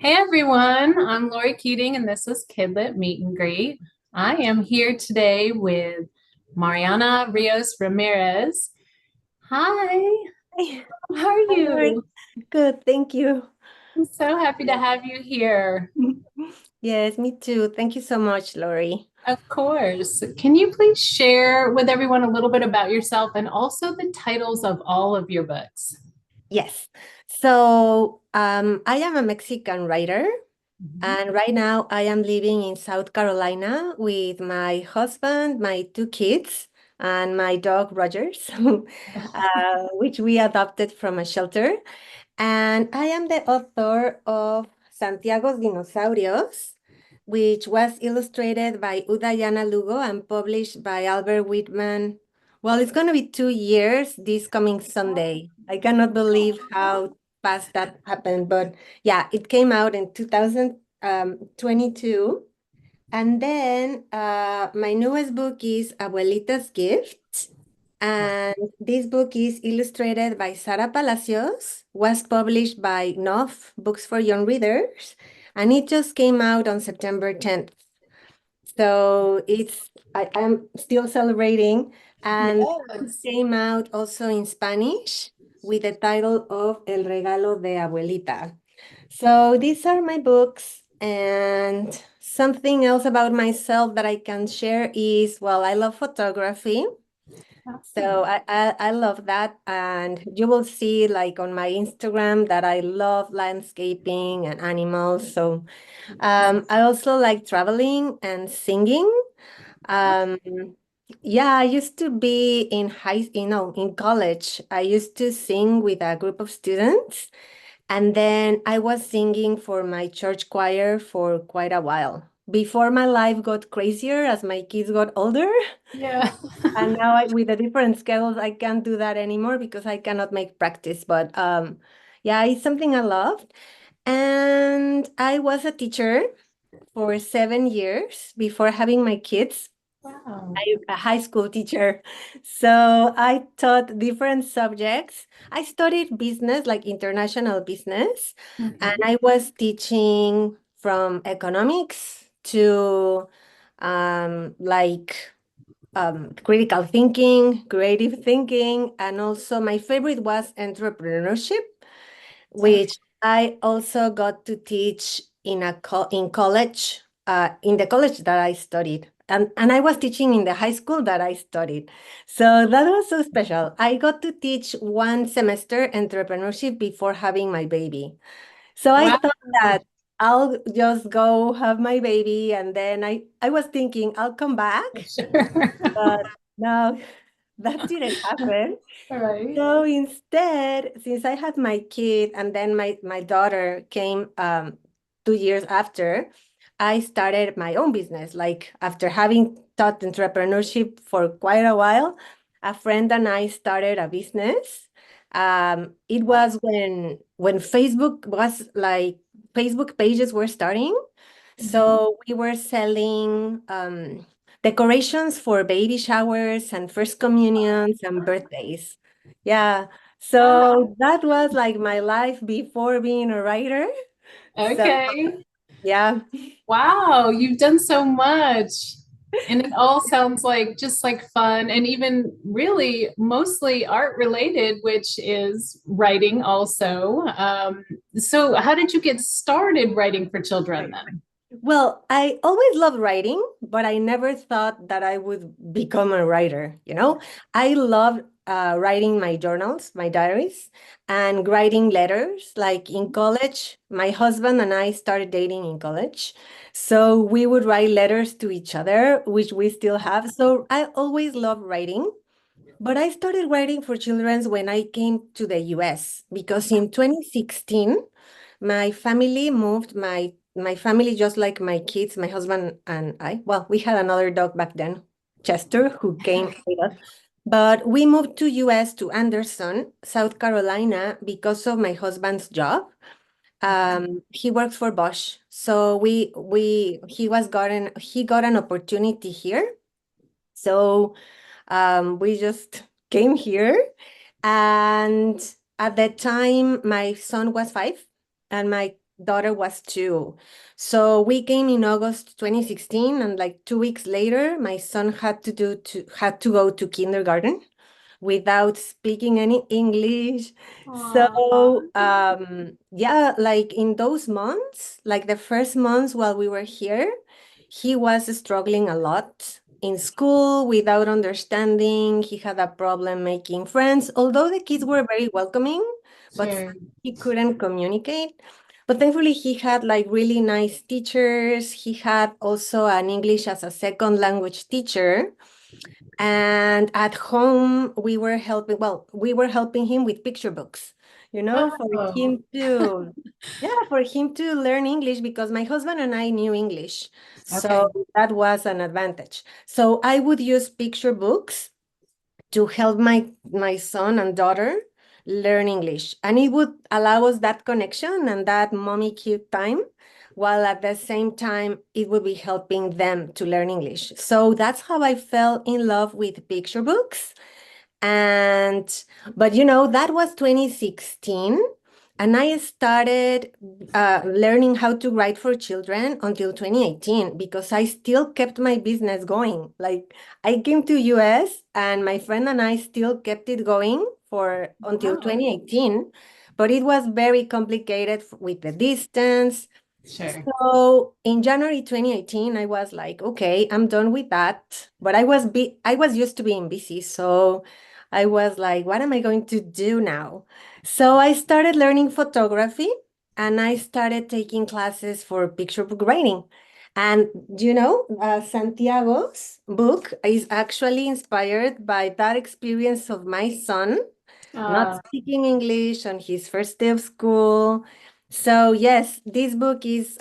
Hey everyone, I'm Lori Keating and this is KidLit Meet and Greet. I am here today with Mariana Ríos Ramírez. Hi, Hi, how are hi, Lori. you? Good, thank you. I'm so happy to have you here. Yes, me too. Thank you so much, Lori. Of course. Can you please share with everyone a little bit about yourself and also the titles of all of your books? Yes. So, I am a Mexican writer, Mhm. and right now I am living in South Carolina with my husband, my two kids, and my dog Rogers, which we adopted from a shelter. And I am the author of Santiago's Dinosaurios, which was illustrated by Udayana Lugo and published by Albert Whitman. Well, it's going to be 2 years this coming Sunday. I cannot believe how fast that happened. But yeah, it came out in 2022. And then my newest book is Abuelita's Gift. And this book is illustrated by Sara Palacios, was published by Knopf Books for Young Readers, and it just came out on September 10th. So I'm still celebrating, and it Yes. came out also in Spanish with the title of El Regalo de Abuelita. So these are my books, and something else about myself that I can share is, well, I love photography. So I love that. And you will see like on my Instagram that I love landscaping and animals. So I also like traveling and singing. Um, yeah, I used to be in college. I used to sing with a group of students. And then I was singing for my church choir for quite a while. Before my life got crazier as my kids got older. Yeah. And now with the different schedules, I can't do that anymore because I cannot make practice. But yeah, it's something I loved. And I was a teacher for 7 years before having my kids. Wow. I'm a high school teacher. So I taught different subjects. I studied business, like international business, and Mhm. I was teaching from economics to like critical thinking, creative thinking, and also my favorite was entrepreneurship, which I also got to teach in college, in the college that I studied. And I was teaching in the high school that I studied. So that was so special. I got to teach one semester entrepreneurship before having my baby. So I Wow. thought that I'll just go have my baby and then I was thinking I'll come back, Sure. but no, that didn't happen. All right. So instead, since I had my kid and then my daughter came 2 years after, I started my own business. Like after having taught entrepreneurship for quite a while, a friend and I started a business. It was when Facebook was like Facebook pages were starting. Mhm. So we were selling decorations for baby showers and first communions and birthdays. Yeah. Wow. So that was like my life before being a writer. So Okay. yeah. Wow, you've done so much. And it all sounds like just like fun and even really mostly art related, which is writing also. So how did you get started writing for children then? Well, I always loved writing, but I never thought that I would become a writer, you know? I loved writing my journals, my diaries, and writing letters. Like in college, my husband and I started dating in college. So we would write letters to each other, which we still have. So I always loved writing. But I started writing for children when I came to the US because in 2016, my family moved my family, just like my kids, my husband and I. Well, we had another dog back then, Chester, who came with us. But we moved to US to Anderson, South Carolina, because of my husband's job. He works for Bosch. So he got an opportunity here. So we just came here. And at that time, my son was 5 and my daughter was 2. So we came in August 2016, and like 2 weeks later, my son had to go to kindergarten without speaking any English. Aw, So yeah, like in those months, like the first months while we were here, he was struggling a lot in school without understanding. He had a problem making friends, although the kids were very welcoming, but sure. he couldn't communicate. But thankfully, he had like really nice teachers. He had also an English as a second language teacher. And at home, we were helping him with picture books, for Oh, him to, yeah, for him to learn English because my husband and I knew English. So okay. that was an advantage. So I would use picture books to help my son and daughter learn English. And it would allow us that connection and that mommy cute time, while at the same time it would be helping them to learn English. So that's how I fell in love with picture books. And but that was 2016, and I started learning how to write for children until 2018 because I still kept my business going. Like I came to US and my friend and I still kept it going for until Wow. 2018, but it was very complicated with the distance. Sure. So in January 2018, I was like, okay, I'm done with that. But I was used to being busy, so I was like, what am I going to do now? So I started learning photography and I started taking classes for picture book writing. And Santiago's book is actually inspired by that experience of my son not Uh, speaking English on his first day of school. So yes, this book is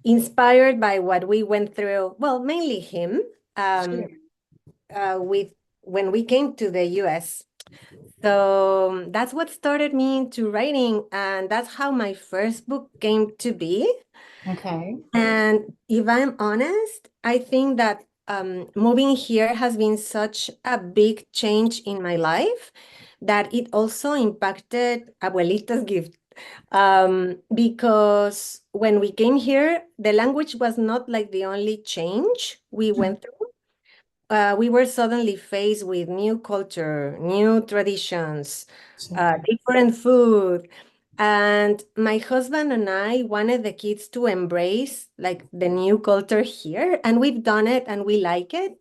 inspired by what we went through. Well, mainly him sure. with when we came to the US. So that's what started me into writing, and that's how my first book came to be. Okay. And if I'm honest, I think that moving here has been such a big change in my life that it also impacted Abuelita's gift. Because when we came here, the language was not like the only change we went through. We were suddenly faced with new culture, new traditions, Sure. different food. And my husband and I wanted the kids to embrace like the new culture here, and we've done it and we like it.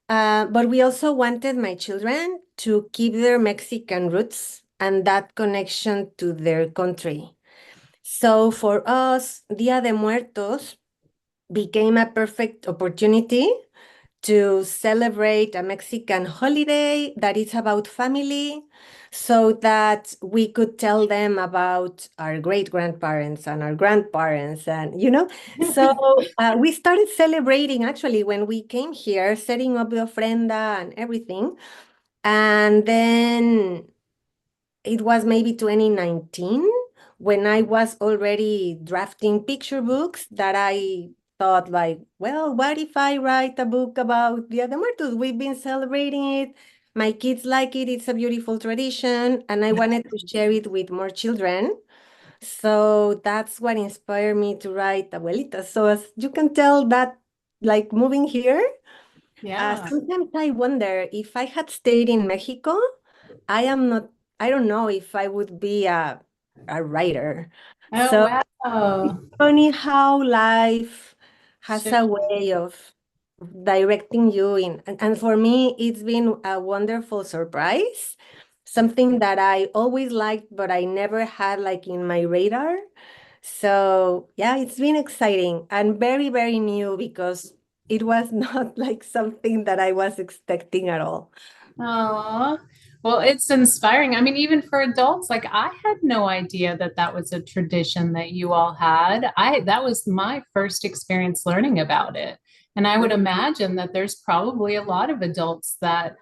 But we also wanted my children to keep their Mexican roots and that connection to their country. So for us, Dia de Muertos became a perfect opportunity to celebrate a Mexican holiday that is about family so that we could tell them about our great grandparents and our grandparents. So we started celebrating actually when we came here, setting up the ofrenda and everything. And then it was maybe 2019 when I was already drafting picture books that I thought like, well, what if I write a book about Dia de Muertos? We've been celebrating it. My kids like it. It's a beautiful tradition, and I wanted to share it with more children. So that's what inspired me to write Abuelita. So as you can tell that like moving here, Yeah. sometimes I wonder if I had stayed in Mexico, I am not, I don't know if I would be a writer. Oh, So it's wow. funny how life has Sure. a way of directing you in. And for me, it's been a wonderful surprise, something that I always liked, but I never had like in my radar. So yeah, it's been exciting and very, very new because it was not like something that I was expecting at all. Oh, well, it's inspiring. I mean, even for adults, like I had no idea that that was a tradition that you all had. That was my first experience learning about it. And I would imagine that there's probably a lot of adults that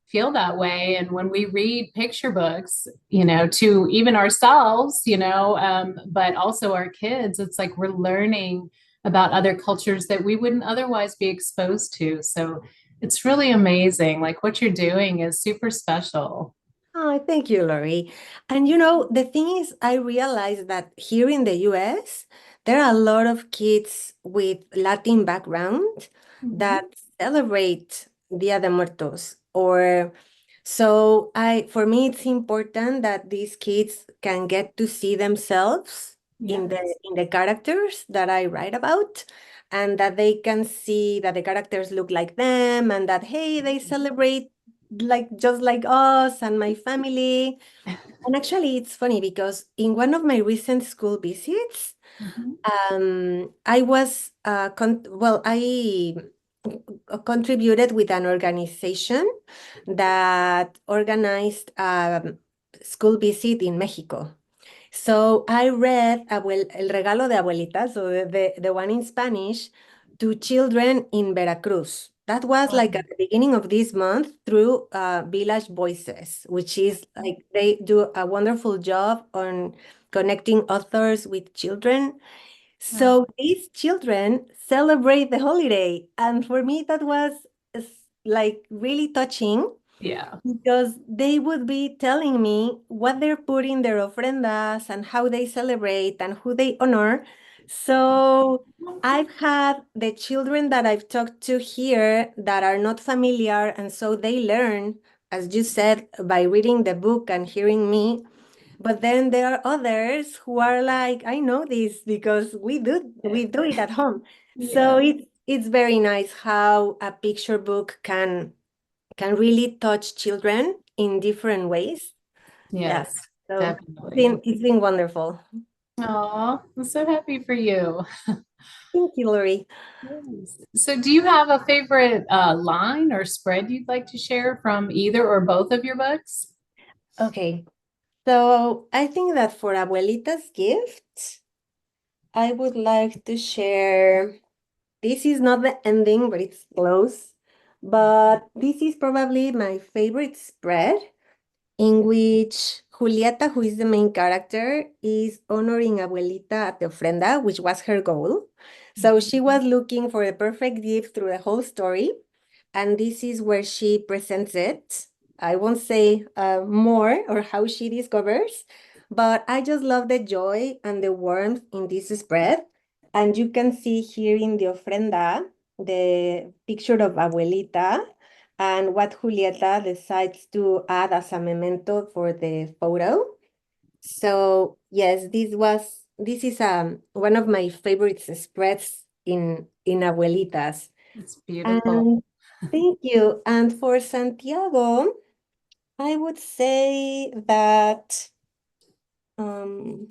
feel that way. And when we read picture books, to even ourselves, but also our kids, it's like we're learning about other cultures that we wouldn't otherwise be exposed to. So it's really amazing. Like what you're doing is super special. Oh, thank you, Lori. And the thing is, I realized that here in the US, there are a lot of kids with Latin background Mhm. that celebrate Dia de Muertos. Or so for me, it's important that these kids can get to see themselves in the Yes. in the characters that I write about, and that they can see that the characters look like them, and that hey, they celebrate like just like us and my family. And actually, it's funny because in one of my recent school visits, Mhm. I was I contributed with an organization that organized a school visit in Mexico. So I read El Regalo de Abuelita, so the one in Spanish, to children in Veracruz. That was like at the beginning of this month through Village Voices, which is like they do a wonderful job on connecting authors with children. Wow. So these children celebrate the holiday. And for me, that was like really touching Yeah. because they would be telling me what they're putting their ofrendas and how they celebrate and who they honor. So I've had the children that I've talked to here that are not familiar, and so they learn, as you said, by reading the book and hearing me. But then there are others who are like, I know this because we do it at home. So Yeah. it's very nice how a picture book can really touch children in different ways. Yeah. Yes, So definitely. it's been wonderful. Oh, I'm so happy for you. Thank you, Lori. Yes. So, do you have a favorite line or spread you'd like to share from either or both of your books? Okay. So I think that for Abuelita's gift, I would like to share. This is not the ending, but it's close. But this is probably my favorite spread, in which Julieta, who is the main character, is honoring Abuelita at the ofrenda, which was her goal. So she was looking for the perfect gift through the whole story, and this is where she presents it. I won't say more or how she discovers, but I just love the joy and the warmth in this spread. And you can see here in the ofrenda the picture of Abuelita and what Julieta decides to add as a memento for the photo. So yes, this is one of my favorite spreads in Abuelitas. It's beautiful. And thank you. And for Santiago, I would say that um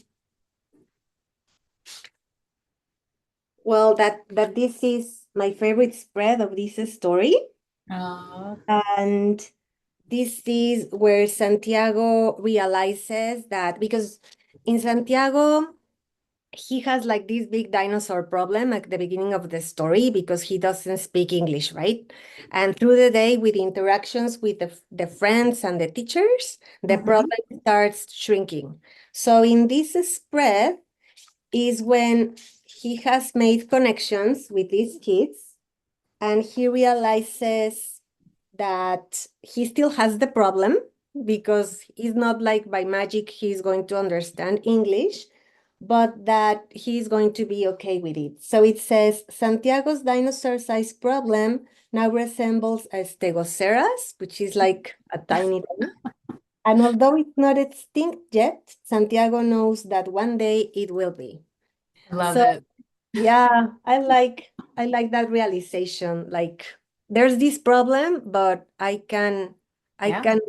well that this is my favorite spread of this story. Uh, And this is where Santiago realizes that because in Santiago, he has like this big dinosaur problem at the beginning of the story because he doesn't speak English, right? And through the day, with interactions with the friends and the teachers, the mhm. problem starts shrinking. So in this spread is when he has made connections with these kids and he realizes that he still has the problem because it's not like by magic he's going to understand English, but that he's going to be okay with it. So it says Santiago's dinosaur size problem now resembles a stegosaurus, which is like a tiny thing. And although it's not extinct yet, Santiago knows that one day it will be. I love So it. yeah, I like that realization. Like there's this problem, but I Yeah. can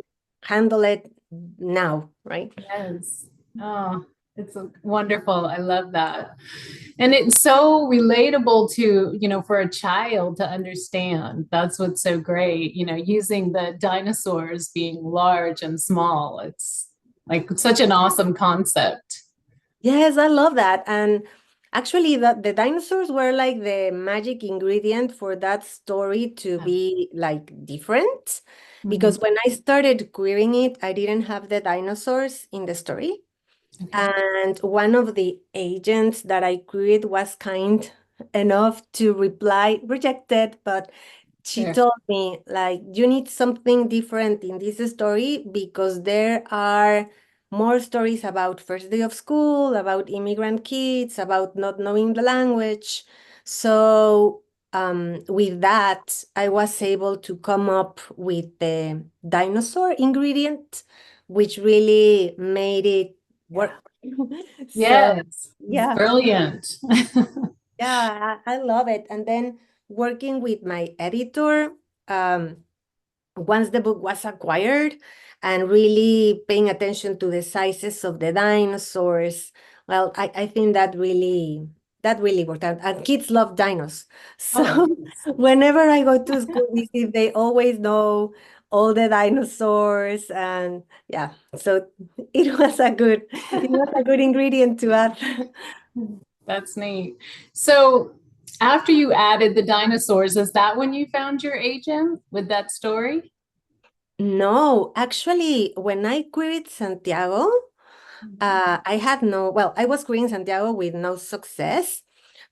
handle it now, right? Yes. Oh, it's wonderful. I love that. And it's so relatable to, for a child to understand. That's what's so great, using the dinosaurs being large and small. It's like such an awesome concept. Yes, I love that. And actually the dinosaurs were like the magic ingredient for that story to Yeah. be like different. Mhm. Because when I started querying it, I didn't have the dinosaurs in the story. Okay. And one of the agents that I queried was kind enough to reply, rejected, but She Sure. told me, like, you need something different in this story because there are more stories about first day of school, about immigrant kids, about not knowing the language. So, with that, I was able to come up with the dinosaur ingredient, which really made it Yeah. work. So, Yes. yeah. Brilliant. Yeah, I love it. And then working with my editor, um, once the book was acquired and really paying attention to the sizes of the dinosaurs, well, I think that really worked out. And kids love dinos. Oh, So whenever I go to school visit, they always know all the dinosaurs. And yeah, so it was a good ingredient to add. that's neat. So after you added the dinosaurs, is that when you found your agent with that story? No, actually, when I queried Santiago, I had no, well, I was querying Santiago with no success,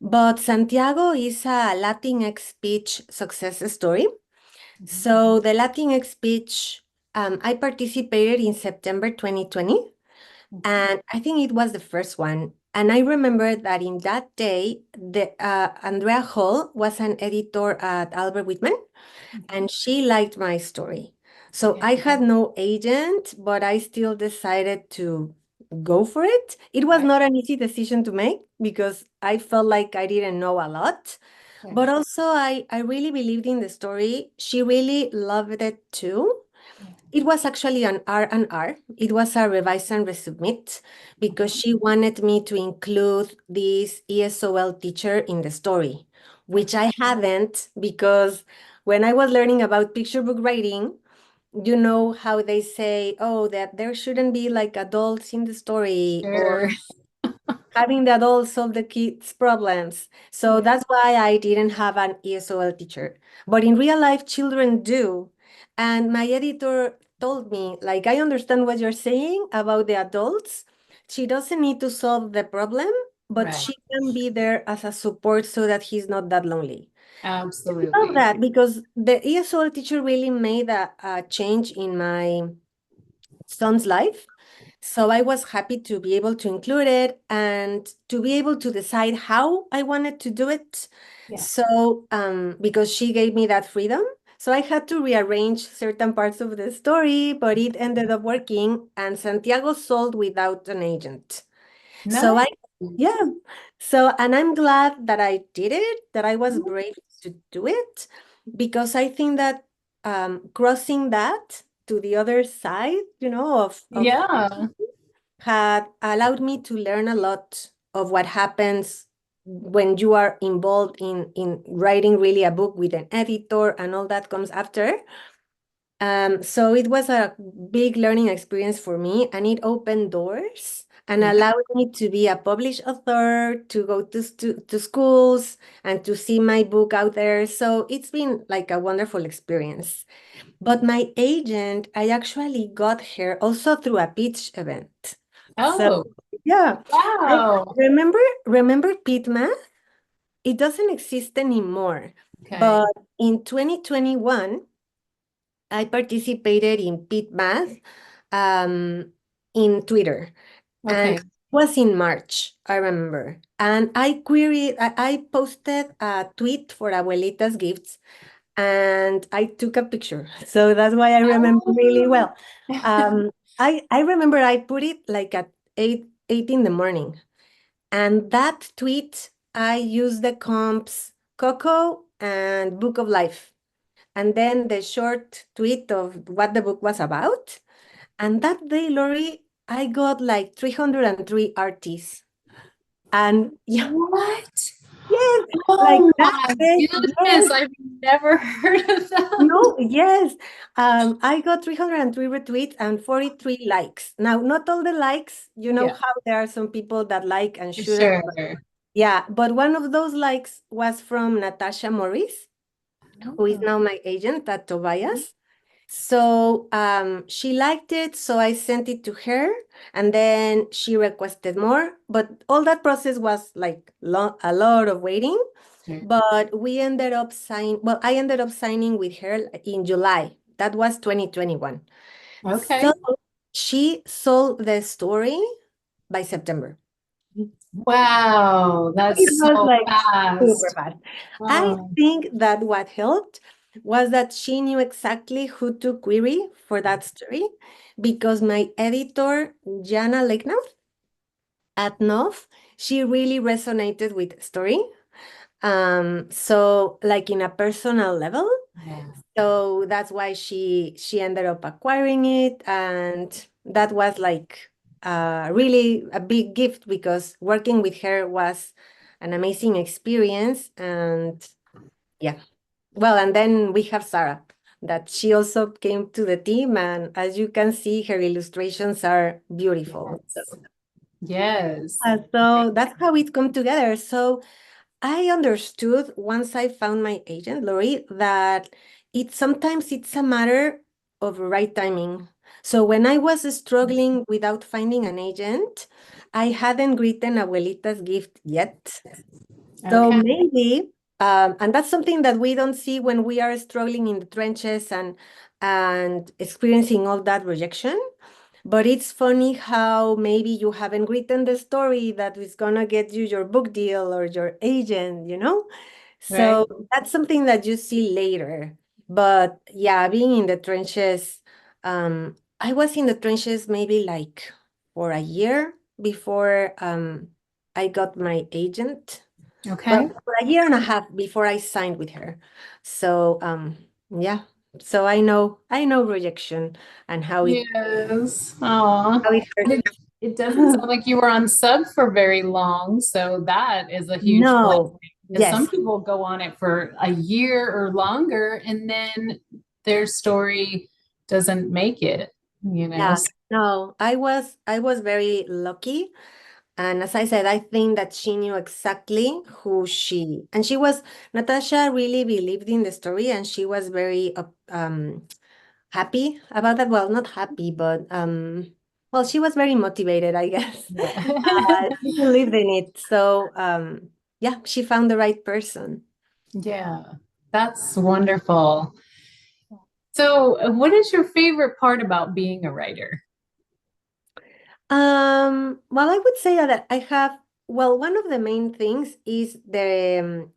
but Santiago is a Latinx speech success story. So the Latinx speech, I participated in September 2020, and I think it was the first one. And I remember that in that day, the Andrea Hall was an editor at Albert Whitman, and she liked my story. So Yeah, I had no agent, but I still decided to go for it. It was right. not an easy decision to make because I felt like I didn't know a lot. Yeah, But also, I really believed in the story. She really loved it too. yeah. It was actually an R&R. It was a revise and resubmit because she wanted me to include this ESOL teacher in the story, which Okay. I hadn't because when I was learning about picture book writing, you know how they say, oh, that there shouldn't be like adults in the story or Sure. having the adults solve the kids' problems. So Yeah, that's why I didn't have an ESOL teacher. But in real life, children do. And my editor told me, like, I understand what you're saying about the adults. She doesn't need to solve the problem, but right. she can be there as a support so that he's not that lonely. I love Absolutely. that because the ESOL teacher really made a change in my son's life. So I was happy to be able to include it and to be able to decide how I wanted to do it. Yeah. So, because she gave me that freedom, so I had to rearrange certain parts of the story, but it ended up working. And Santiago sold without an agent. So I, Nice. yeah. So, and I'm glad that I did it, that I was Mhm. brave to do it, because I think that crossing that to the other side, of Yeah. had allowed me to learn a lot of what happens when you are involved in writing really a book with an editor and all that comes after. So it was a big learning experience for me, and it opened doors and Yeah. allowed me to be a published author, to go to schools and to see my book out there. So it's been like a wonderful experience. But my agent, I actually got her also through a pitch event. So Oh, yeah, I wow. remember Pitma. It doesn't exist anymore. Okay. But in 2021, I participated in Pitmath in Twitter, and Okay. it was in March, I remember. And I posted a tweet for Abuelita's gifts, and I took a picture. So that's why I remember really Oh. well. I remember I put it like at 8 in the morning. And that tweet, I used the comps Coco and Book of Life. And then the short tweet of what the book was about. And that day, Lori, I got like 303 RTs. And yeah, What? yes, like Oh that my day, goodness, yes. I've never heard of that. No, yes. I got 303 retweets and 43 likes. Now, not all the likes, you know Yeah, how there are some people that like and shouldn't. sure. Yeah, but one of those likes was from Natasha Morris, who is Oh, now my agent at Tobias. So she liked it, so I sent it to her, and then she requested more. But all that process was like a lot of waiting. Okay. but we ended up signing, well, I ended up signing with her in July. That was 2021. Okay. So she sold the story by September. Wow, It that's was so like super fast. fast. I Oh, think that what helped was that she knew exactly who to query for that story because my editor, Jana Leknaf at Knopf, she really resonated with the story. So like in a personal level. yeah. So that's why she ended up acquiring it, and that was like really a big gift because working with her was an amazing experience. And yeah, well, and then we have Sarah, that she also came to the team, and as you can see, her illustrations are beautiful. Yes. Yes. So that's how it come together. So I understood once I found my agent, Lori, that sometimes it's a matter of right timing. So when I was struggling without finding an agent, I hadn't written Abuelita's gift yet. So Okay. maybe, and that's something that we don't see when we are struggling in the trenches and experiencing all that rejection. But it's funny how maybe you haven't written the story that is gonna get you your book deal or your agent, you know? Right. So that's something that you see later. But yeah, being in the trenches, I was in the trenches maybe like for a year before I got my agent. Well, Okay. for a year and a half before I signed with her. So yeah. So I know rejection and Yes. Oh, how it it doesn't hurts. sound like you were on sub for very long, so that is a huge No, blessing. Because some yes, people go on it for a year or longer, and then their story doesn't make it, you know? yeah, no, I was very lucky. And as I said, I think that she knew exactly and she was, Natasha really believed in the story and she was very happy about that. Well, not happy, but well, she was very motivated, I guess. Yeah. She believed in it. So yeah, she found the right person. Yeah, that's wonderful. So, what is your favorite part about being a writer? Well, I would say that I have, well, one of the main things is the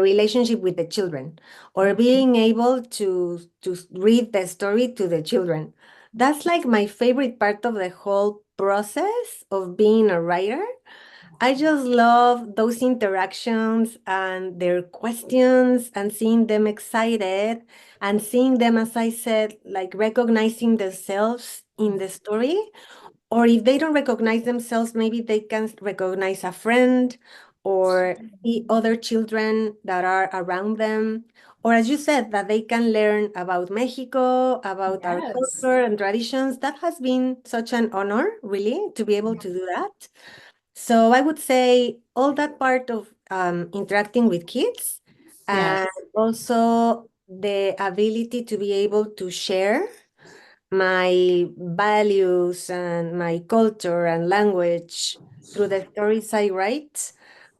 relationship with the children or being able to read the story to the children. That's like my favorite part of the whole process of being a writer. I just love those interactions and their questions and seeing them excited and seeing them, as I said, like recognizing themselves in the story, or if they don't recognize themselves, maybe they can recognize a friend or see other children that are around them. Or as you said, that they can learn about Mexico, about our Yes. culture and traditions. That has been such an honor, really, to be able to do that. So I would say all that part of interacting with kids Yes. and also the ability to be able to share my values and my culture and language through the stories I write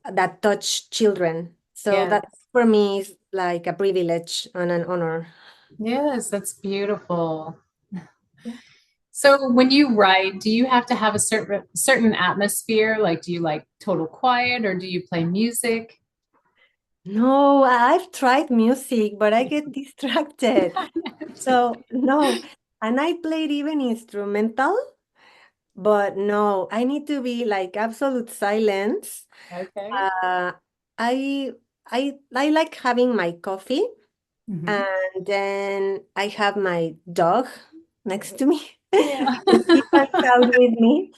that touch children. So Yes. that for me is like a privilege and an honor. Yes, that's beautiful. So when you write, do you have to have a certain atmosphere? Like, do you like total quiet or do you play music? No, I've tried music, but I get distracted. So no, and I played even instrumental, but no, I need to be like absolute silence. Okay. Uh, I I like having my coffee. Mhm. And then I have my dog next to me. Yeah. He hangs out with me.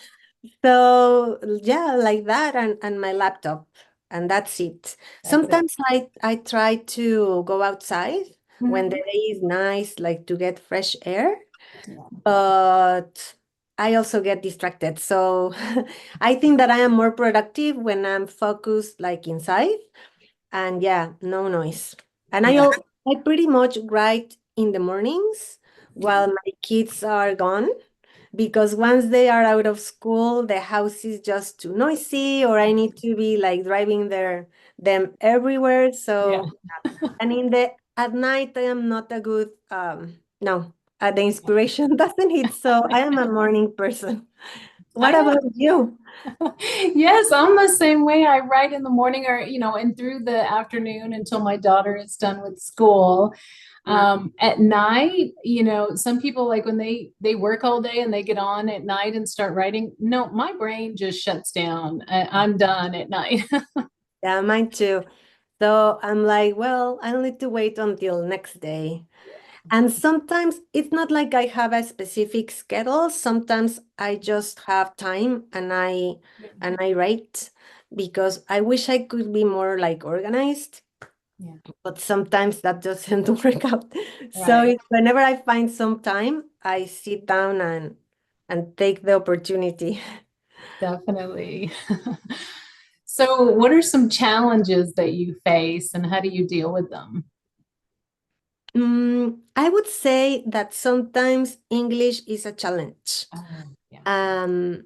So yeah, like that and my laptop. And that's it. That's it. Sometimes I try to go outside when the Mhm. day is nice, like to get fresh air, Yeah. but I also get distracted. So I think that I am more productive when I'm focused like inside and yeah, no noise. And Yeah. I pretty much write in the mornings while my kids are gone because once they are out of school, the house is just too noisy or I need to be like driving them everywhere. Yeah. So, and at night, I am not a good, no, the inspiration doesn't hit. So I am a morning person. What I about you? Yes, I'm the same way. I write in the morning or, and through the afternoon until my daughter is done with school. Mm. At night, some people like when they work all day and they get on at night and start writing. No, my brain just shuts down. I'm done at night. Yeah, mine too. So I'm like, well, I'll need to wait until next day. And sometimes it's not like I have a specific schedule. Sometimes I just have time and I write because I wish I could be more like organized, Yeah, but sometimes that doesn't work out. So right. whenever I find some time, I sit down and take the opportunity. Definitely. So, what are some challenges that you face and how do you deal with them? I would say that sometimes English is a challenge. Yeah. Um,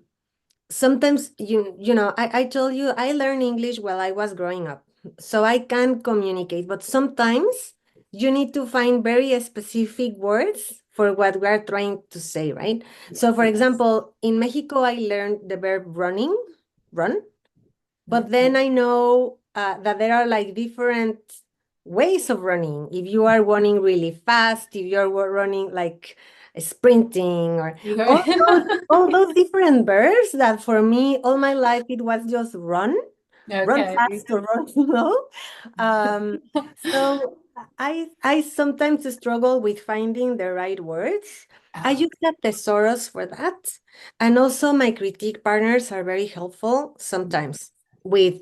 Sometimes I told you I learned English while I was growing up, so I can communicate, but sometimes you need to find very specific words for what we are trying to say, right? So for example, in Mexico, I learned the verb run, but then I know that there are like different ways of running. If you are running really fast, if you're running like sprinting, or all those, all those different verbs that for me, all my life, it was just run Okay. fast or run slow. Um, so I sometimes struggle with finding the right words. I Oh, use a thesaurus for that. And also my critique partners are very helpful sometimes with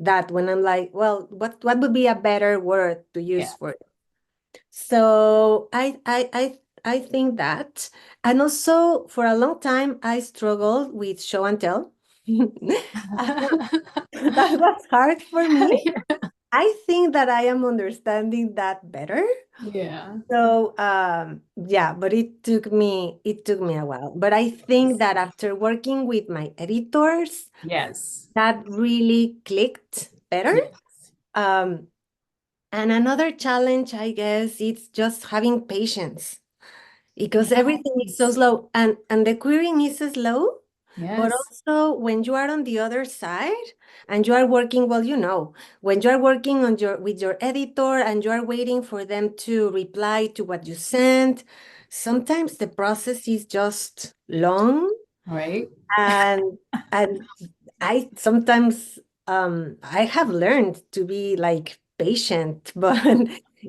that when I'm like, well, what would be a better word to yeah. use for it? So I think that. And also for a long time I struggled with show and tell. That was hard for me. I think that I am understanding that better. Yeah. So yeah, but it took me a while. But I think that after working with my editors, Yes. that really clicked better. Yes. Um, and another challenge, I guess, it's just having patience because everything is so Yes. slow and the querying is slow, but Yes. also when you are on the other side and you are working, well, when you are working on with your editor and you are waiting for them to reply to what you sent, sometimes the process is just long Right. and and I sometimes I have learned to be like patient, but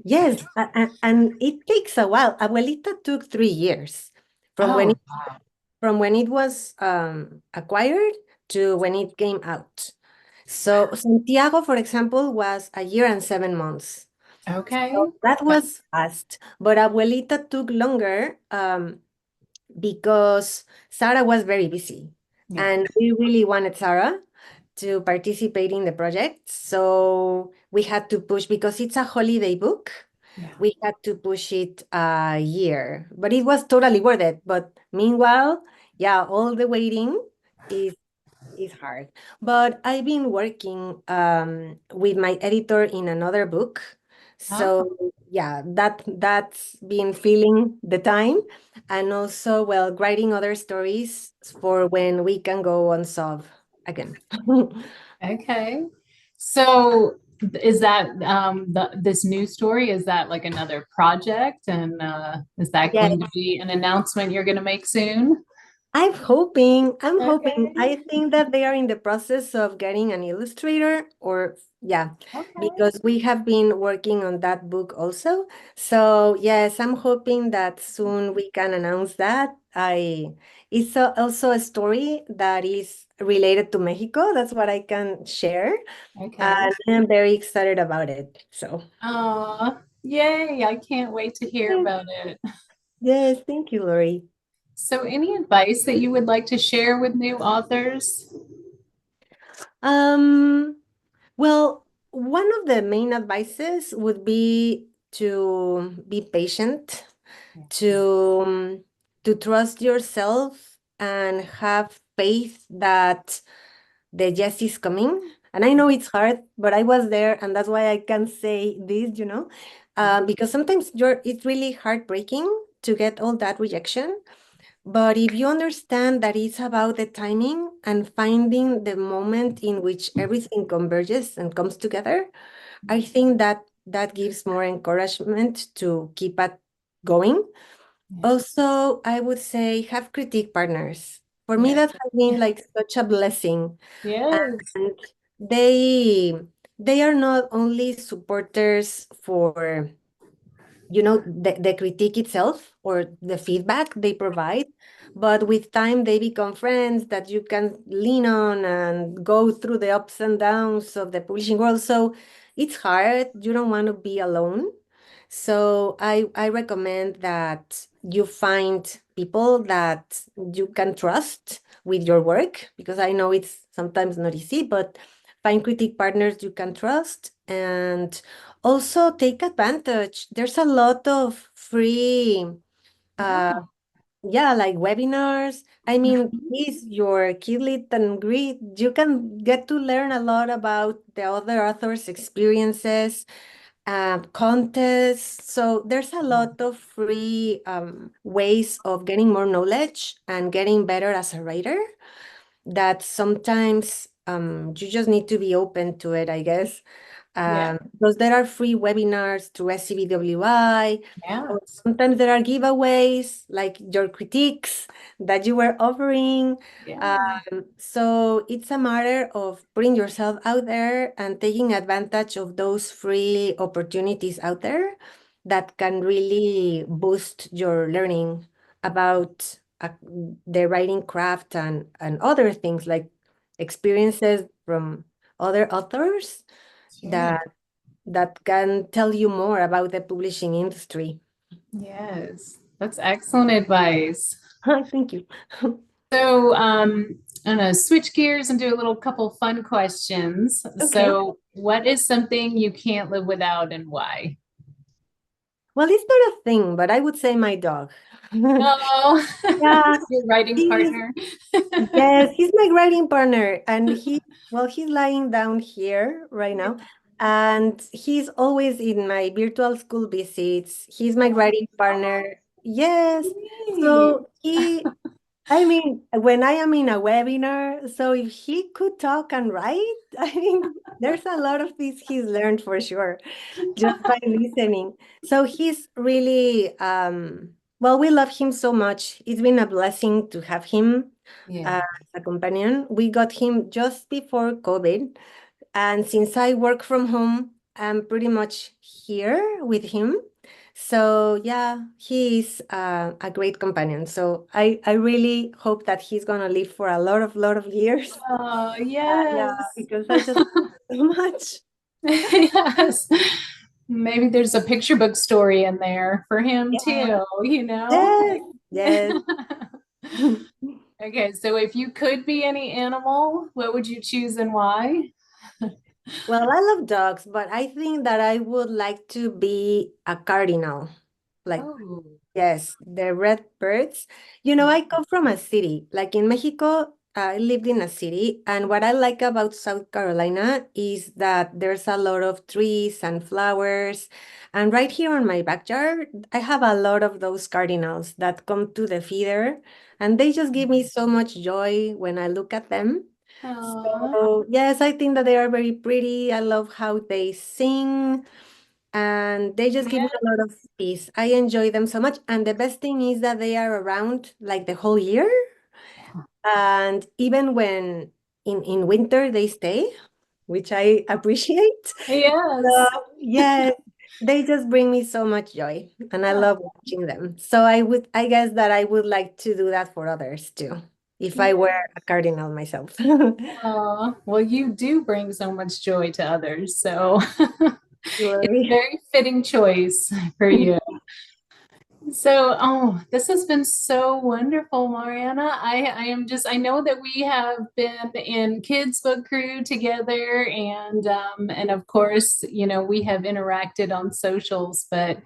yes, and it takes a while. Abuelita took 3 years from when Oh, it from when it was acquired to when it came out. So Santiago, for example, was a year and 7 months. okay. So that was fast, but Abuelita took longer. Because Sarah was very busy Yeah. and we really wanted Sarah to participate in the project. So we had to push because it's a holiday book. Yeah. We had to push it a year, but it was totally worth it. But meanwhile, yeah, all the waiting is is hard. But I've been working with my editor in another book. Oh, So yeah, that's been filling the time. And also, well, writing other stories for when we can go on Sov again. okay. So is that this new story? Is that like another project? And is that Yes, going to be an announcement you're going to make soon? I'm hoping. Okay. I think that they are in the process of getting an illustrator or yeah, Okay. because we have been working on that book also. So yes, I'm hoping that soon we can announce that. It's also a story that is related to Mexico. That's what I can share. Okay. And I'm very excited about it. So Yay. I can't wait to hear yes, about it. yes, thank you, Lori. So any advice that you would like to share with new authors? Um, Well, one of the main advices would be to be patient, to to trust yourself and have faith that the yes is coming. And I know it's hard, but I was there, and that's why I can say this, because sometimes it's really heartbreaking to get all that rejection. But if you understand that it's about the timing and finding the moment in which everything converges and comes together, I think that that gives more encouragement to keep it going. Yeah. Also, I would say have critique partners. For me, Yeah. that has been like such a blessing. Yes. And they they are not only supporters for the critique itself or the feedback they provide, but with time they become friends that you can lean on and go through the ups and downs of the publishing world. So it's hard, you don't want to be alone. So I recommend that you find people that you can trust with your work, because I know it's sometimes not easy, but find critique partners you can trust. And also take advantage. There's a lot of free, uh, Oh. yeah, like webinars. I mean, Mhm. is your KidLit and Grid, you can get to learn a lot about the other authors' experiences, contests. So there's a lot of free ways of getting more knowledge and getting better as a writer that sometimes you just need to be open to it, I guess. Yeah. Because there are free webinars through SCBWI, or Yes. sometimes there are giveaways like your critiques that you were offering. Yeah. So it's a matter of putting yourself out there and taking advantage of those free opportunities out there that can really boost your learning about the writing craft and other things like experiences from other authors Sure. that that can tell you more about the publishing industry. Yes. That's excellent advice. Thank you. So, I'm gonna switch gears and do a little couple fun questions. Okay. So, what is something you can't live without and why? Well, it's not a thing, but I would say my dog. Oh, Yeah, your writing he's partner. yes, he's my writing partner, and he's lying down here right now, and he's always in my virtual school visits. He's my writing partner. Yes, Yay. so I mean, when I am in a webinar, so if he could talk and write, I mean, there's a lot of things he's learned for sure just by listening. So he's really, well, we love him so much. It's been a blessing to have him Yeah. as a companion. We got him just before COVID. And since I work from home, I'm pretty much here with him. So yeah, he is a great companion. So I really hope that he's gonna live for a lot of years. Oh, Yeah, yes. because I just love him so much. Yes. Maybe there's a picture book story in there for him Yeah. too, you know? Yes, yes. Okay, so if you could be any animal, what would you choose and why? Well, I love dogs, but I think that I would like to be a cardinal. Like, Oh, yes, the red birds. I come from a city. Like in Mexico, I lived in a city. And what I like about South Carolina is that there's a lot of trees and flowers. And right here in my backyard, I have a lot of those cardinals that come to the feeder. And they just give me so much joy when I look at them. oh, So, yes, I think that they are very pretty. I love how they sing, and they just give me yeah. a lot of peace. I enjoy them so much. And the best thing is that they are around like the whole year. And even when in winter they stay, which I appreciate. So, Yes. yeah, they just bring me so much joy, and I love watching them. So I guess that I would like to do that for others too, if I were a cardinal myself. Oh, well, you do bring so much joy to others, so it's a Glory. very fitting choice for you. So, oh, this has been so wonderful, Mariana. I know that we have been in Kids Book Crew together, and of course, we have interacted on socials, but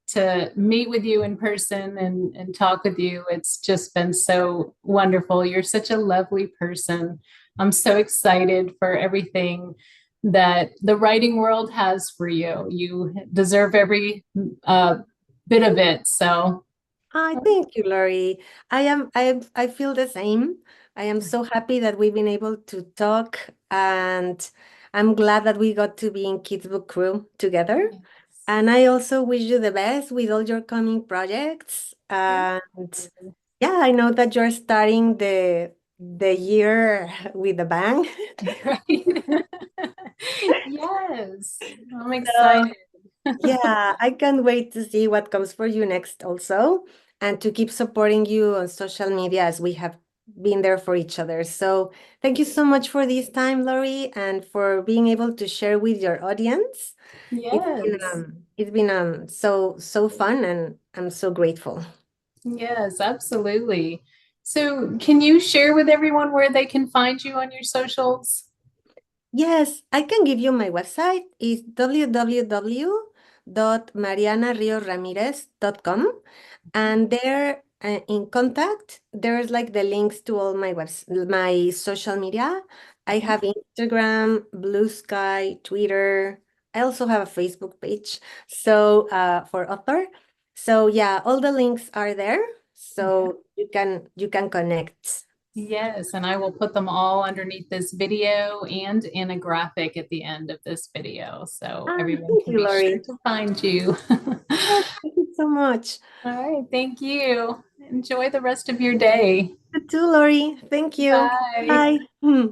to meet with you in person and talk with you, it's just been so wonderful. You're such a lovely person. I'm so excited for everything that the writing world has for you. You deserve every bit of it. So, I thank you, Lori. I feel the same. I am so happy that we've been able to talk, and I'm glad that we got to be in Kids Book Crew together. And I also wish you the best with all your coming projects. And yeah, I know that you're starting the year with a bang. right. Yes, I'm So excited. yeah, I can't wait to see what comes for you next also, and to keep supporting you on social media as we have been there for each other. So thank you so much for this time, Lori, and for being able to share with your audience. Yes. It's been so fun, and I'm so grateful. Yes, absolutely. So, can you share with everyone where they can find you on your socials? Yes, I can give you my website. It's www.marianariosramirez.com. And there in contact, there's like the links to all my social media. I have Instagram, Bluesky, Twitter. I also have a Facebook page. So for author. So yeah, all the links are there. Yeah. So you can connect. Yes, and I will put them all underneath this video and in a graphic at the end of this video so everyone Thank can you, be sure Lori. to find you. Yes, thank you so much. All right, thank you. Enjoy the rest of your day. You too, Lori. Thank you. Bye. Bye.